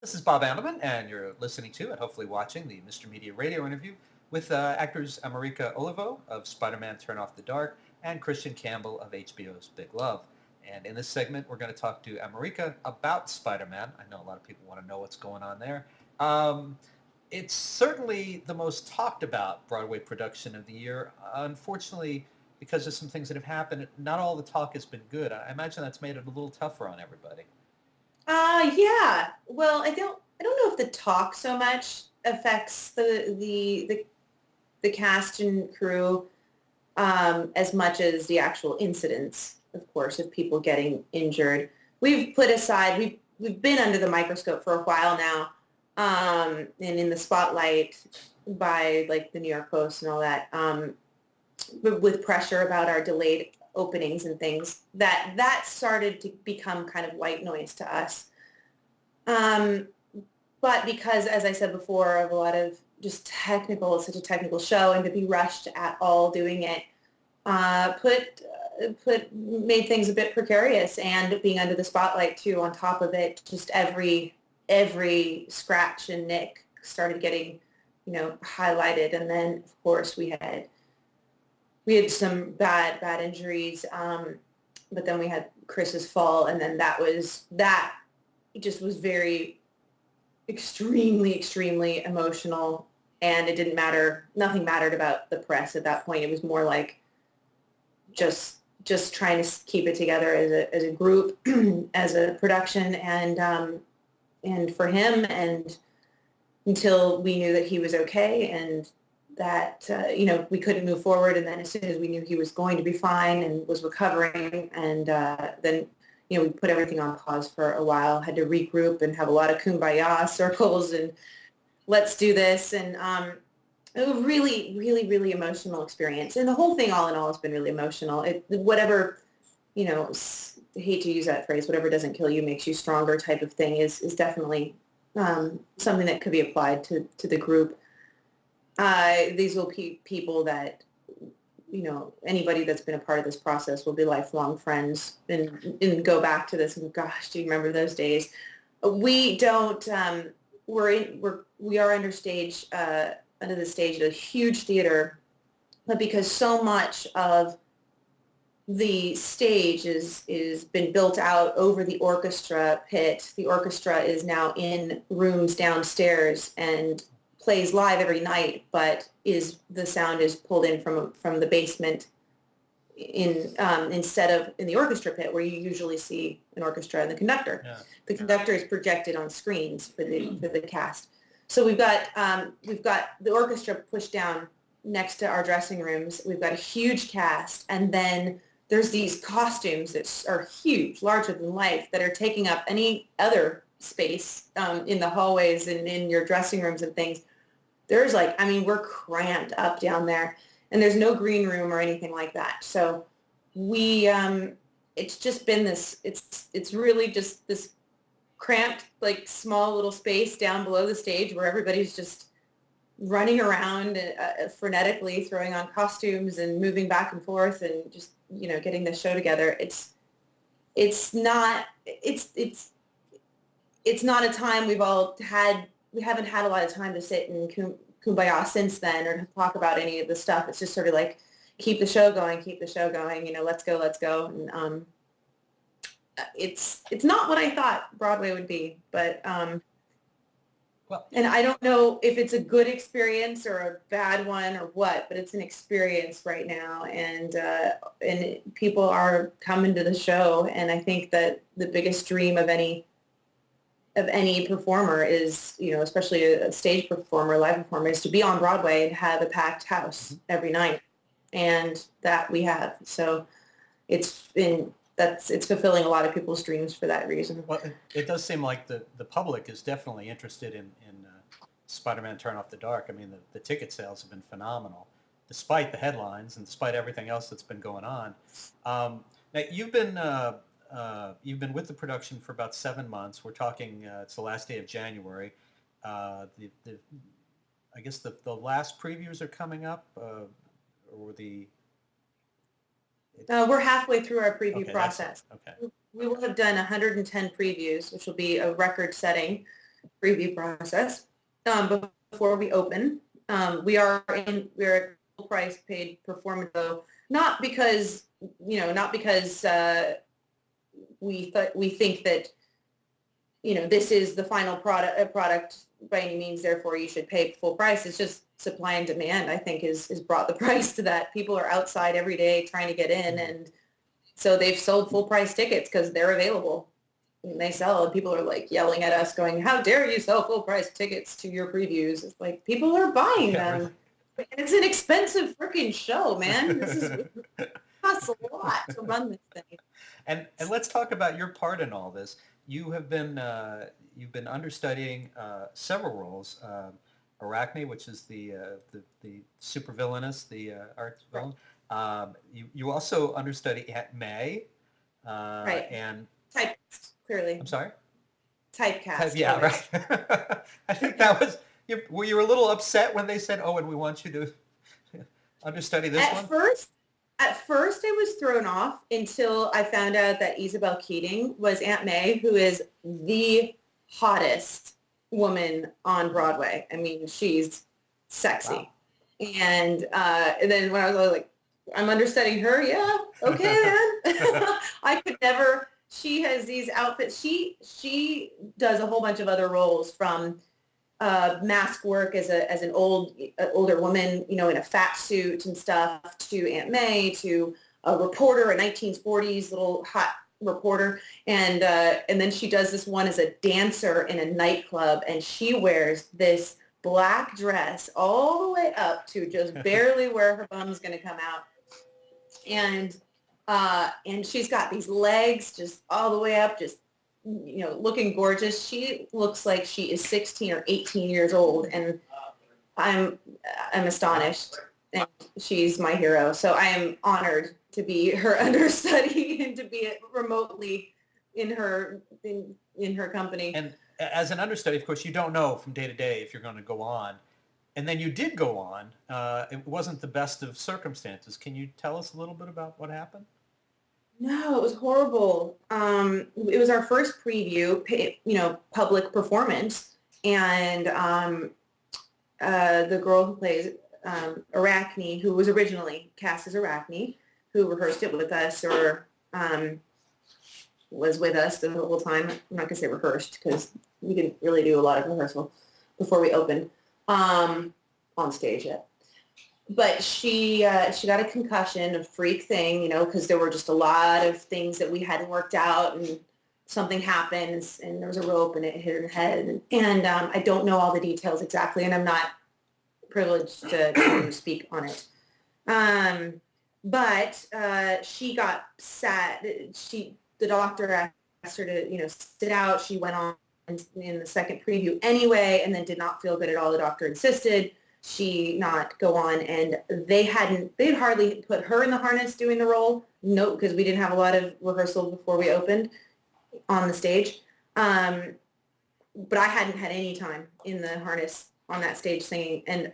This is Bob Andelman, and you're listening to and hopefully watching the Mr. Media radio interview with actors America Olivo of Spider-Man Turn Off the Dark and Christian Campbell of HBO's Big Love. And in this segment, we're going to talk to America about Spider-Man. I know a lot of people want to know what's going on there. It's certainly the most talked about Broadway production of the year. Unfortunately, because of some things that have happened, not all the talk has been good. I imagine that's made it a little tougher on everybody. Yeah. Well, I don't know if the talk so much affects the cast and crew as much as the actual incidents, of course, of people getting injured. We've put aside, we've been under the microscope for a while now, and in the spotlight by like the New York Post and all that, but with pressure about our delayed openings and things, that started to become kind of white noise to us. Um, but because, as I said before, of a lot of just technical, it's such a technical show, and to be rushed at all doing it, made things a bit precarious, and being under the spotlight too. On top of it, just every scratch and nick started getting, highlighted, and then of course we had some bad injuries, but then we had Chris's fall, and then that just was very extremely emotional, and it didn't matter. Nothing mattered about the press at that point. It was more like just trying to keep it together as a group, as a production, and for him, and until we knew that he was okay and that we couldn't move forward. And then as soon as we knew he was going to be fine and was recovering, and then we put everything on pause for a while, had to regroup and have a lot of kumbaya circles and let's do this. And it was really emotional experience. And the whole thing, all in all, has been really emotional. Whatever, hate to use that phrase, whatever doesn't kill you makes you stronger type of thing is definitely something that could be applied to the group. These will be people that, anybody that's been a part of this process will be lifelong friends and go back to this and gosh, do you remember those days? We don't, we are under the stage at a huge theater, but because so much of the stage is been built out over the orchestra pit, the orchestra is now in rooms downstairs and plays live every night, but the sound is pulled in from the basement instead of in the orchestra pit where you usually see an orchestra and the conductor. Yeah. The conductor is projected on screens for the cast. So we've got the orchestra pushed down next to our dressing rooms. We've got a huge cast, and then there's these costumes that are huge, larger than life, that are taking up any other space in the hallways and in your dressing rooms and things. There's we're cramped up down there, and there's no green room or anything like that. So it's just been it's really just this cramped, like small little space down below the stage where everybody's just running around frenetically, throwing on costumes and moving back and forth and just, getting the show together. It's not a time we haven't had a lot of time to sit in kumbaya since then or to talk about any of the stuff. It's just sort of like, keep the show going, let's go. And it's not what I thought Broadway would be, but and I don't know if it's a good experience or a bad one or what, but it's an experience right now, and people are coming to the show, and I think that the biggest dream of any performer is, especially a stage performer, live performer, is to be on Broadway and have a packed house every night, and that we have. So it's fulfilling a lot of people's dreams for that reason. Well, it does seem like the public is definitely interested in Spider-Man Turn Off the Dark. I mean, the ticket sales have been phenomenal, despite the headlines and despite everything else that's been going on. Now, you've been with the production for about 7 months. We're talking, it's the last day of January. I guess the last previews are coming up, or the... We're halfway through our preview Okay, process. okay. We will have done 110 previews, which will be a record setting. preview process before we open. We're a full price paid performance, though, not because we think that this is the final product by any means, therefore you should pay full price. It's just supply and demand, I think, is brought the price to that. People are outside every day trying to get in, and so they've sold full price tickets because they're available. And they sell, and people are like yelling at us going, how dare you sell full price tickets to your previews? It's like, people are buying them. It's an expensive freaking show, man. It costs a lot to run this thing. And let's talk about your part in all this. You've been understudying several roles. Arachne, which is the supervillainess, the arch villain. You also understudy Aunt May. Right. And typecast, clearly. I'm sorry? Typecast. Yeah, right. I think that was, were you a little upset when they said, oh, and we want you to understudy this one? At first, I was thrown off until I found out that Isabel Keating was Aunt May, who is the hottest woman on Broadway. I mean, she's sexy. Wow. And then when I was like, I'm understudying her, yeah, okay then. I could never. She has these outfits. She does a whole bunch of other roles, from mask work as an older woman, in a fat suit and stuff, to Aunt May, to a reporter, a 1940s little hot reporter, and then she does this one as a dancer in a nightclub, and she wears this black dress all the way up to just barely where her bum's going to come out, and she's got these legs just all the way up, just looking gorgeous. She looks like she is 16 or 18 years old, and I'm astonished. And she's my hero. So I am honored to be her understudy and to be remotely in her company. And as an understudy, of course, you don't know from day to day if you're going to go on. And then you did go on. It wasn't the best of circumstances. Can you tell us a little bit about what happened? No, it was horrible. It was our first preview, public performance, and the girl who plays Arachne, who was originally cast as Arachne, who rehearsed it with us, or was with us the whole time. I'm not gonna say rehearsed because we didn't really do a lot of rehearsal before we opened on stage yet. But she got a concussion, a freak thing, because there were just a lot of things that we hadn't worked out, and something happened, and there was a rope, and it hit her head. And I don't know all the details exactly, and I'm not privileged to speak on it. But she got sad. The doctor asked her to, sit out. She went on in the second preview anyway, and then did not feel good at all. The doctor insisted she not go on, and they'd hardly put her in the harness doing the role. No, because we didn't have a lot of rehearsal before we opened on the stage. But I hadn't had any time in the harness on that stage singing, and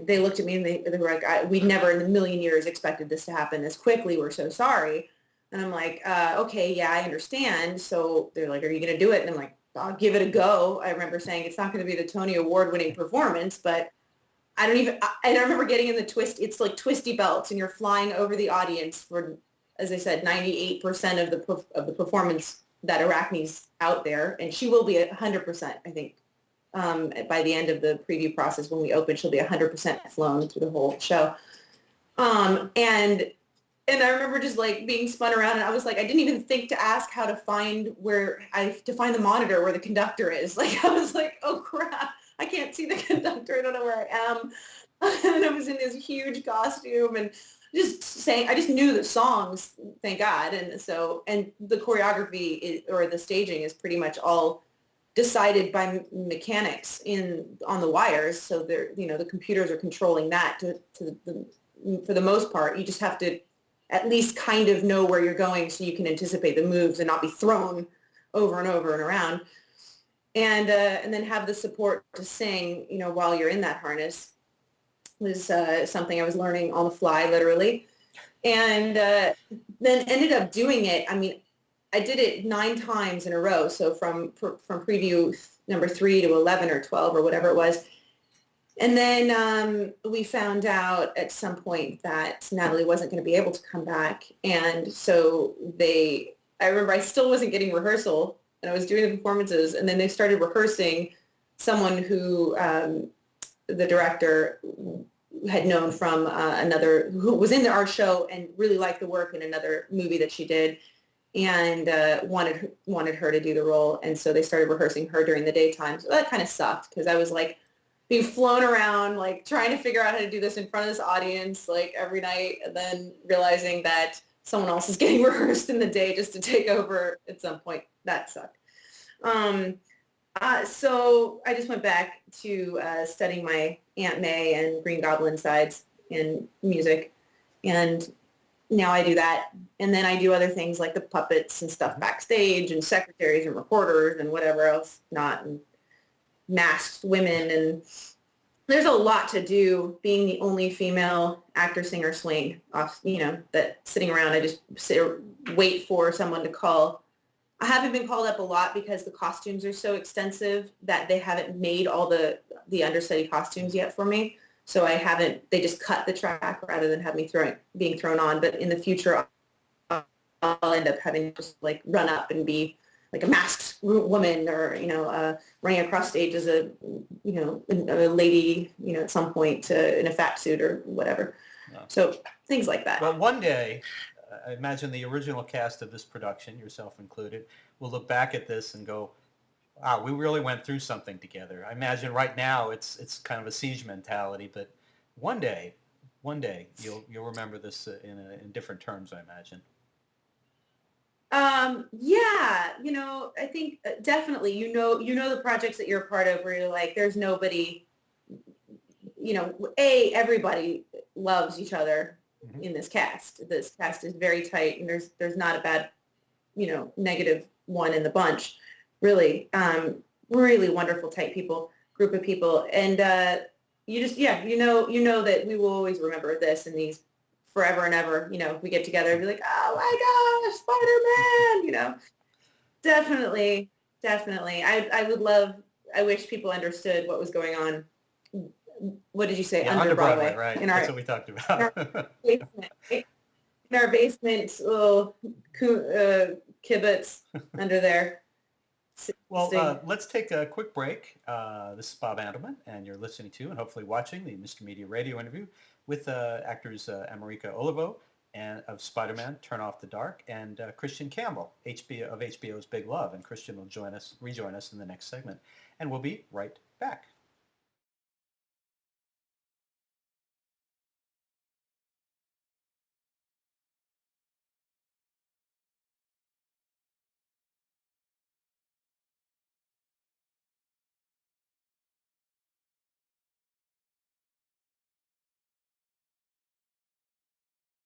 they looked at me and they were like, we'd never in a million years expected this to happen this quickly. We're so sorry. And I'm like, okay, yeah, I understand. So they're like, are you going to do it? And I'm like, I'll give it a go. I remember saying it's not going to be the Tony Award winning performance, but and I remember getting in the twist. It's like twisty belts, and you're flying over the audience for, as I said, 98% of the performance that Arachne's out there, and she will be 100%. I think by the end of the preview process, when we open, she'll be 100% flown through the whole show. And I remember just like being spun around, and I was like, I didn't even think to ask how to find the monitor where the conductor is. Like, I was like, oh crap, I can't see the conductor. I don't know where I am. And I was in this huge costume and just saying, I just knew the songs, thank God. And the choreography or the staging is pretty much all decided by mechanics on the wires. So the computers are controlling that for the most part. You just have to at least kind of know where you're going so you can anticipate the moves and not be thrown over and over and around. And then have the support to sing, while you're in that harness was something I was learning on the fly, literally. And then ended up doing it. I mean, I did it 9 times in a row. So from preview number 3 to 11 or 12 or whatever it was. And then we found out at some point that Natalie wasn't going to be able to come back. And so I remember I still wasn't getting rehearsal and I was doing the performances. And then they started rehearsing someone who the director had known from who was in our show and really liked the work in another movie that she did, and wanted her to do the role. And so they started rehearsing her during the daytime. So that kind of sucked because I was like being flown around, like trying to figure out how to do this in front of this audience, like every night, and then realizing that someone else is getting rehearsed in the day just to take over at some point. That sucked. So I just went back to studying my Aunt May and Green Goblin sides in music, and now I do that. And then I do other things like the puppets and stuff backstage and secretaries and reporters and whatever else not, and masked women. And there's a lot to do being the only female actor, singer, swing off, that sitting around. I just wait for someone to call. I haven't been called up a lot because the costumes are so extensive that they haven't made all the understudy costumes yet for me. So they just cut the track rather than have me being thrown on. But in the future, I'll end up having to just like run up and be like a masked woman, or, running across stage as a lady, at some point in a fat suit or whatever. No. So things like that. Well, one day, I imagine the original cast of this production, yourself included, will look back at this and go, wow, we really went through something together. I imagine right now it's kind of a siege mentality, but one day you'll remember this in different terms, I imagine. Yeah, I think definitely, the projects that you're a part of where you're like, there's nobody, everybody loves each other in this cast. This cast is very tight, and there's not a bad, negative one in the bunch. Really, really wonderful, tight group of people. And you just, that we will always remember this and these forever and ever. If we get together and be like, oh my gosh, Spider-Man, definitely. I wish people understood what was going on. What did you say? Yeah, under Broadway, right? That's what we talked about. In our basement, little kibitz under there. Well, let's take a quick break. This is Bob Andelman, and you're listening to and hopefully watching the Mr. Media radio interview with actors America Olivo of Spider-Man, Turn Off the Dark, and Christian Campbell of HBO's Big Love. And Christian will rejoin us in the next segment. And we'll be right back.